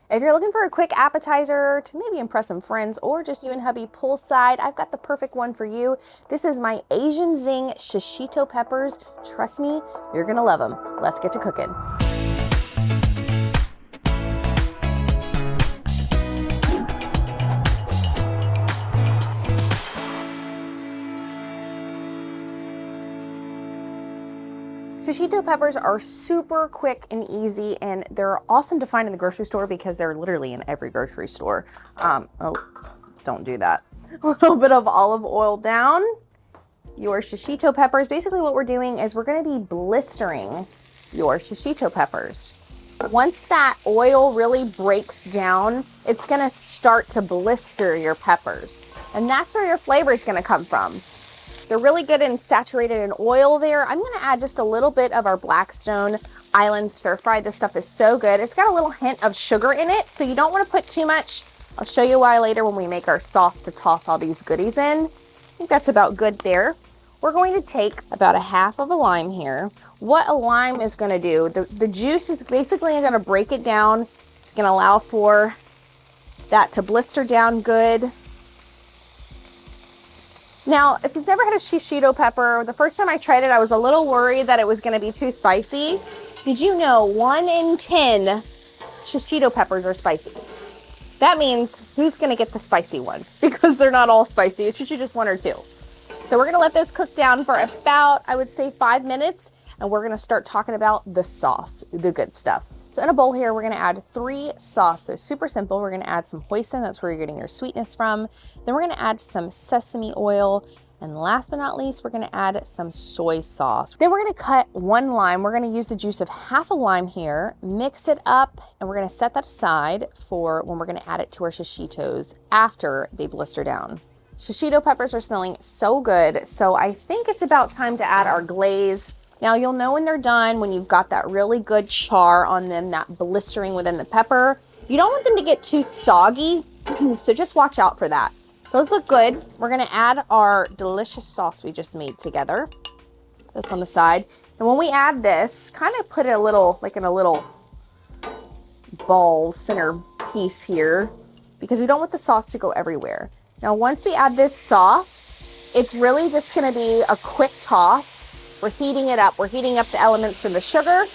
If you're looking for a quick appetizer to maybe impress some friends or just you and hubby poolside, I've got the perfect one for you. This is my Asian Zing Shishito Peppers. Trust me, you're gonna love them. Let's get to cooking. Shishito peppers are super quick and easy, and they're awesome to find in the grocery store because they're literally in every grocery store. Oh, don't do that. A little bit of olive oil down your shishito peppers. Basically what we're doing is we're gonna be blistering your shishito peppers. Once that oil really breaks down, it's gonna start to blister your peppers. And that's where your flavor is gonna come from. They're really good and saturated in oil there. I'm gonna add just a little bit of our Blackstone Island stir fry. This stuff is so good. It's got a little hint of sugar in it, so you don't wanna put too much. I'll show you why later when we make our sauce to toss all these goodies in. I think that's about good there. We're going to take about a half of a lime here. What a lime is gonna do, the juice is basically gonna break it down. It's gonna allow for that to blister down good. Now, if you've never had a shishito pepper, the first time I tried it, I was a little worried that it was gonna be too spicy. Did you know 1 in 10 shishito peppers are spicy? That means who's gonna get the spicy one? Because they're not all spicy, it's usually just 1 or 2. So we're gonna let this cook down for about, I would say 5 minutes, and we're gonna start talking about the sauce, the good stuff. So in a bowl here, we're gonna add 3 sauces, super simple. We're gonna add some hoisin, that's where you're getting your sweetness from. Then we're gonna add some sesame oil. And last but not least, we're gonna add some soy sauce. Then we're gonna cut 1 lime. We're gonna use the juice of half a lime here, mix it up, and we're gonna set that aside for when we're gonna add it to our shishitos after they blister down. Shishito peppers are smelling so good, so I think it's about time to add our glaze. Now you'll know when they're done when you've got that really good char on them, that blistering within the pepper. You don't want them to get too soggy, so just watch out for that. Those look good. We're gonna add our delicious sauce we just made together. This on the side. And when we add this, kind of put it a little, like in a little ball center piece here, because we don't want the sauce to go everywhere. Now once we add this sauce, it's really just gonna be a quick toss. We're heating it up. We're heating up the elements from the sugar.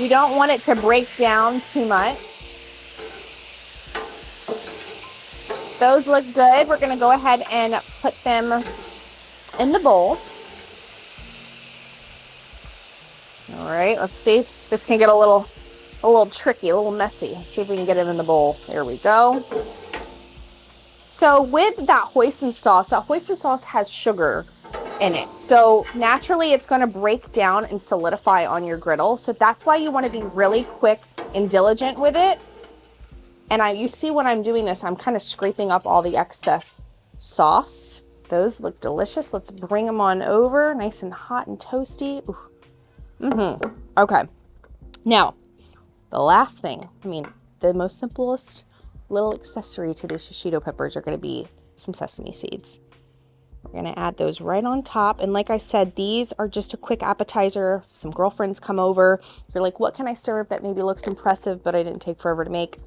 You don't want it to break down too much. Those look good. We're gonna go ahead and put them in the bowl. All right, let's see. This can get a little tricky, a little messy. Let's see if we can get it in the bowl. There we go. So with that hoisin sauce has sugar in it. So naturally it's going to break down and solidify on your griddle. So that's why you want to be really quick and diligent with it. And you see when I'm doing this, I'm kind of scraping up all the excess sauce. Those look delicious. Let's bring them on over, nice and hot and toasty. Okay. Now, the last thing, the most simplest little accessory to the shishito peppers are going to be some sesame seeds. We're gonna add those right on top. And like I said, these are just a quick appetizer. If some girlfriends come over, you're like, what can I serve that maybe looks impressive, but I didn't take forever to make?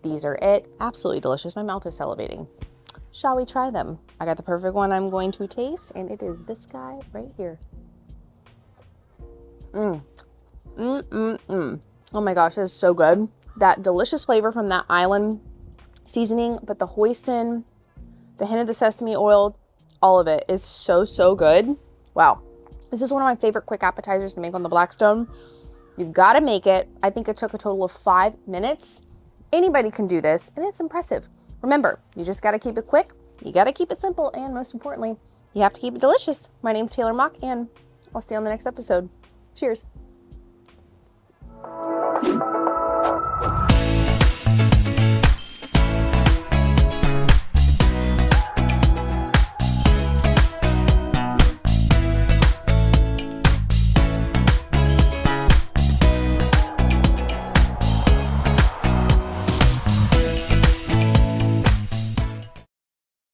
These are it. Absolutely delicious. My mouth is salivating. Shall we try them? I got the perfect one I'm going to taste, and it is this guy right here. Oh my gosh, this is so good. That delicious flavor from that island seasoning, but the hoisin, the hint of the sesame oil, all of it is so, so good. Wow. This is one of my favorite quick appetizers to make on the Blackstone. You've got to make it. I think it took a total of 5 minutes. Anybody can do this, and it's impressive. Remember, you just got to keep it quick. You got to keep it simple, and most importantly, you have to keep it delicious. My name's Taylor Mock, and I'll see you on the next episode. Cheers.